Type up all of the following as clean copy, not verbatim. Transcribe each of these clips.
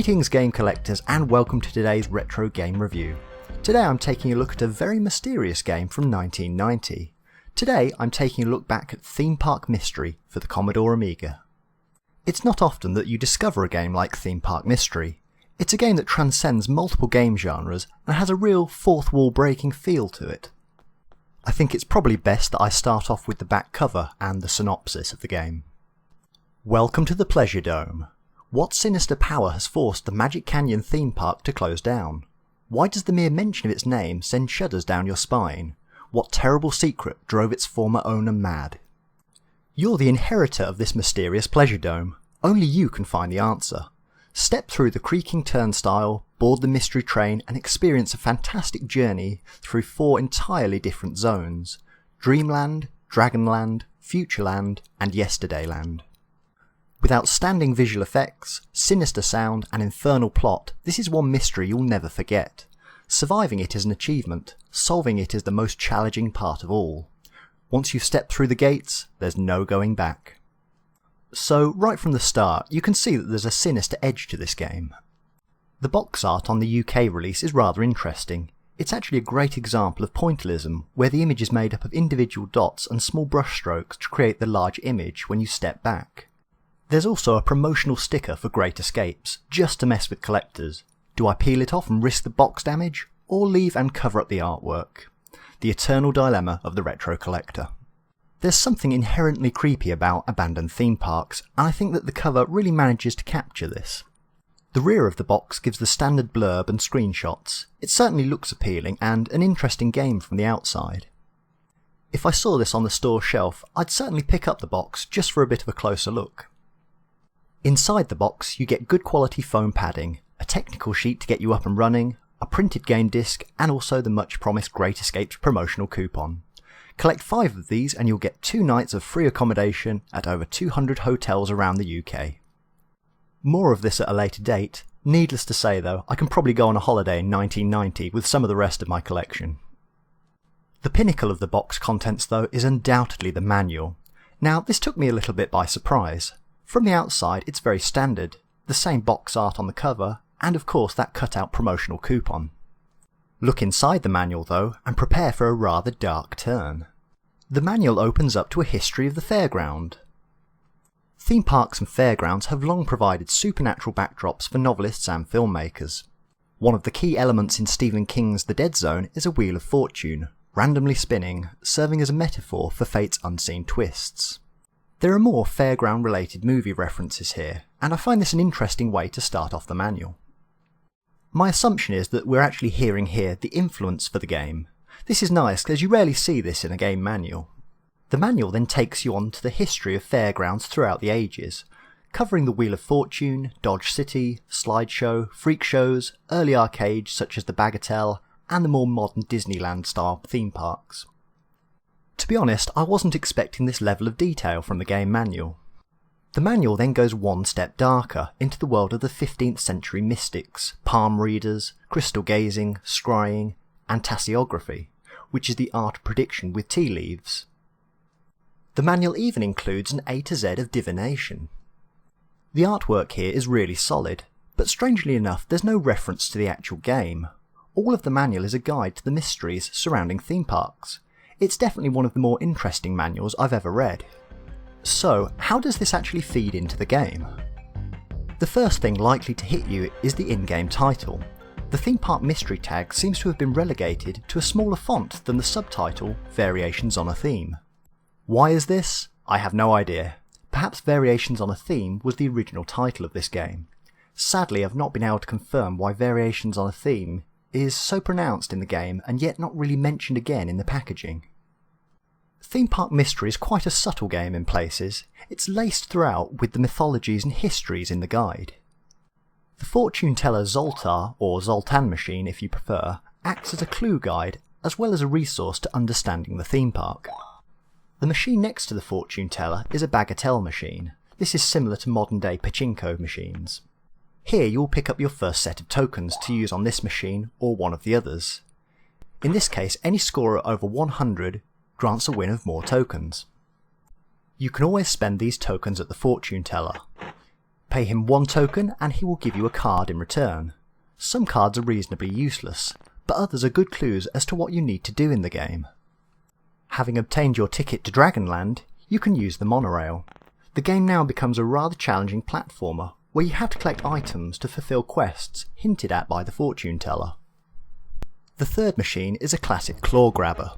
Greetings game collectors and welcome to today's retro game review. Today I'm taking a look at a very mysterious game from 1990. Today I'm taking a look back at Theme Park Mystery for the Commodore Amiga. It's not often that you discover a game like Theme Park Mystery. It's a game that transcends multiple game genres and has a real fourth wall breaking feel to it. I think it's probably best that I start off with the back cover and the synopsis of the game. Welcome to the Pleasure Dome. What sinister power has forced the Magic Canyon theme park to close down? Why does the mere mention of its name send shudders down your spine? What terrible secret drove its former owner mad? You're the inheritor of this mysterious Pleasure Dome. Only you can find the answer. Step through the creaking turnstile, board the mystery train and experience a fantastic journey through 4 entirely different zones: Dreamland, Dragonland, Futureland and Yesterdayland. With outstanding visual effects, sinister sound and infernal plot, this is one mystery you'll never forget. Surviving it is an achievement, solving it is the most challenging part of all. Once you've stepped through the gates, there's no going back. So right from the start, you can see that there's a sinister edge to this game. The box art on the UK release is rather interesting. It's actually a great example of pointillism, where the image is made up of individual dots and small brush strokes to create the large image when you step back. There's also a promotional sticker for Great Escapes, just to mess with collectors. Do I peel it off and risk the box damage, or leave and cover up the artwork? The eternal dilemma of the retro collector. There's something inherently creepy about abandoned theme parks, and I think that the cover really manages to capture this. The rear of the box gives the standard blurb and screenshots. It certainly looks appealing and an interesting game from the outside. If I saw this on the store shelf, I'd certainly pick up the box just for a bit of a closer look. Inside the box you get good quality foam padding, a technical sheet to get you up and running, a printed game disc and also the much promised Great Escapes promotional coupon. Collect 5 of these and you'll get 2 nights of free accommodation at over 200 hotels around the UK. More of this at a later date. Needless to say though, I can probably go on a holiday in 1990 with some of the rest of my collection. The pinnacle of the box contents though is undoubtedly the manual. Now this took me a little bit by surprise. From the outside it's very standard, the same box art on the cover and of course that cut-out promotional coupon. Look inside the manual though and prepare for a rather dark turn. The manual opens up to a history of the fairground. Theme parks and fairgrounds have long provided supernatural backdrops for novelists and filmmakers. One of the key elements in Stephen King's The Dead Zone is a Wheel of Fortune, randomly spinning, serving as a metaphor for fate's unseen twists. There are more fairground related movie references here, and I find this an interesting way to start off the manual. My assumption is that we're actually hearing here the influence for the game. This is nice as you rarely see this in a game manual. The manual then takes you on to the history of fairgrounds throughout the ages, covering the Wheel of Fortune, Dodge City, Slideshow, freak shows, early arcades such as the Bagatelle, and the more modern Disneyland style theme parks. To be honest, I wasn't expecting this level of detail from the game manual. The manual then goes one step darker into the world of the 15th century mystics, palm readers, crystal gazing, scrying, and tasseography, which is the art of prediction with tea leaves. The manual even includes an A to Z of divination. The artwork here is really solid, but strangely enough there's no reference to the actual game. All of the manual is a guide to the mysteries surrounding theme parks. It's definitely one of the more interesting manuals I've ever read. So, how does this actually feed into the game? The first thing likely to hit you is the in-game title. The Theme Park Mystery tag seems to have been relegated to a smaller font than the subtitle Variations on a Theme. Why is this? I have no idea. Perhaps Variations on a Theme was the original title of this game. Sadly, I've not been able to confirm why Variations on a Theme is so pronounced in the game and yet not really mentioned again in the packaging. Theme Park Mystery is quite a subtle game in places. It's laced throughout with the mythologies and histories in the guide. The fortune teller Zoltar, or Zoltan machine if you prefer, acts as a clue guide as well as a resource to understanding the theme park. The machine next to the fortune teller is a Bagatelle machine. This is similar to modern day pachinko machines. Here you'll pick up your first set of tokens to use on this machine or one of the others. In this case, any scorer over 100 grants a win of more tokens. You can always spend these tokens at the fortune teller. Pay him 1 token and he will give you a card in return. Some cards are reasonably useless, but others are good clues as to what you need to do in the game. Having obtained your ticket to Dragonland, you can use the monorail. The game now becomes a rather challenging platformer, where you have to collect items to fulfill quests hinted at by the fortune teller. The third machine is a classic claw grabber.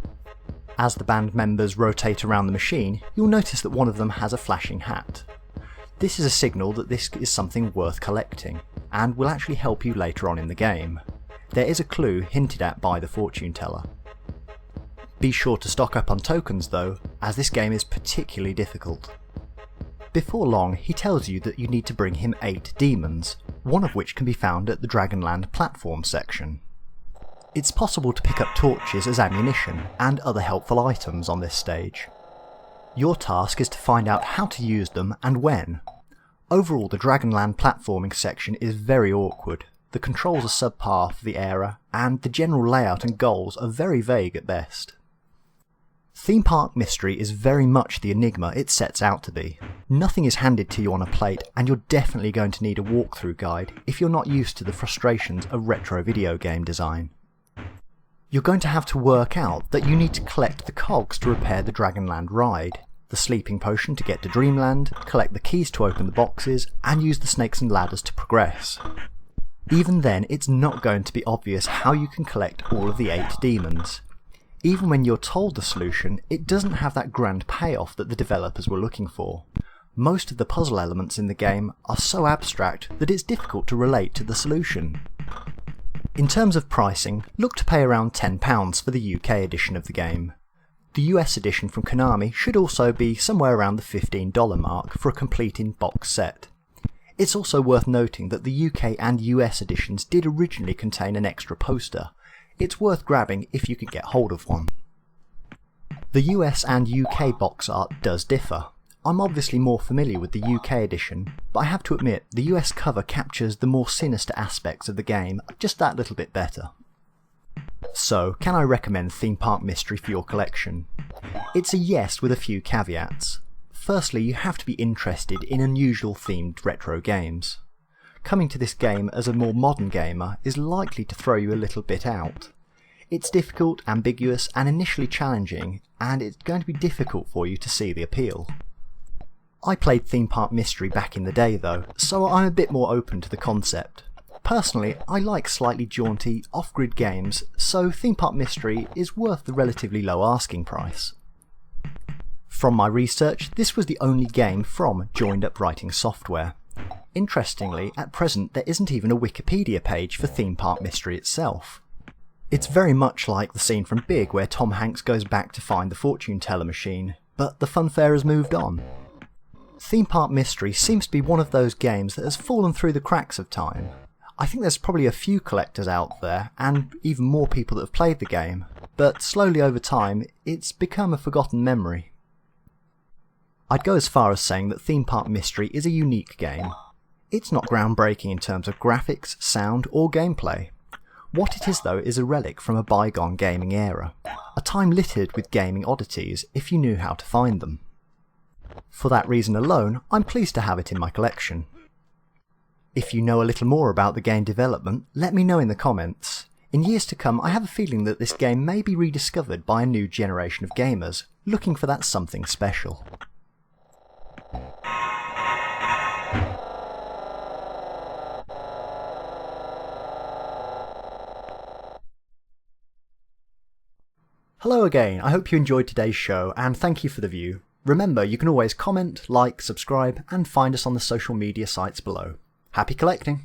As the band members rotate around the machine, you'll notice that one of them has a flashing hat. This is a signal that this is something worth collecting, and will actually help you later on in the game. There is a clue hinted at by the fortune teller. Be sure to stock up on tokens though, as this game is particularly difficult. Before long, he tells you that you need to bring him 8 demons, one of which can be found at the Dragonland platform section. It's possible to pick up torches as ammunition and other helpful items on this stage. Your task is to find out how to use them and when. Overall, the Dragonland platforming section is very awkward, the controls are subpar for the era, and the general layout and goals are very vague at best. Theme Park Mystery is very much the enigma it sets out to be. Nothing is handed to you on a plate, and you're definitely going to need a walkthrough guide if you're not used to the frustrations of retro video game design. You're going to have to work out that you need to collect the cogs to repair the Dragonland ride, the sleeping potion to get to Dreamland, collect the keys to open the boxes, and use the snakes and ladders to progress. Even then, it's not going to be obvious how you can collect all of the 8 demons. Even when you're told the solution, it doesn't have that grand payoff that the developers were looking for. Most of the puzzle elements in the game are so abstract that it's difficult to relate to the solution. In terms of pricing, look to pay around £10 for the UK edition of the game. The US edition from Konami should also be somewhere around the $15 mark for a complete in-box set. It's also worth noting that the UK and US editions did originally contain an extra poster. It's worth grabbing if you can get hold of one. The US and UK box art does differ. I'm obviously more familiar with the UK edition, but I have to admit the US cover captures the more sinister aspects of the game just that little bit better. So, can I recommend Theme Park Mystery for your collection? It's a yes with a few caveats. Firstly, you have to be interested in unusual themed retro games. Coming to this game as a more modern gamer is likely to throw you a little bit out. It's difficult, ambiguous and initially challenging, and it's going to be difficult for you to see the appeal. I played Theme Park Mystery back in the day though, so I'm a bit more open to the concept. Personally, I like slightly jaunty, off-grid games, so Theme Park Mystery is worth the relatively low asking price. From my research, this was the only game from Joined Up Writing Software. Interestingly, at present there isn't even a Wikipedia page for Theme Park Mystery itself. It's very much like the scene from Big where Tom Hanks goes back to find the fortune teller machine, but the funfair has moved on. Theme Park Mystery seems to be one of those games that has fallen through the cracks of time. I think there's probably a few collectors out there, and even more people that have played the game, but slowly over time, it's become a forgotten memory. I'd go as far as saying that Theme Park Mystery is a unique game. It's not groundbreaking in terms of graphics, sound, or gameplay. What it is though is a relic from a bygone gaming era, a time littered with gaming oddities if you knew how to find them. For that reason alone, I'm pleased to have it in my collection. If you know a little more about the game development, let me know in the comments. In years to come, I have a feeling that this game may be rediscovered by a new generation of gamers, looking for that something special. Hello again, I hope you enjoyed today's show and thank you for the view. Remember, you can always comment, like, subscribe and find us on the social media sites below. Happy collecting!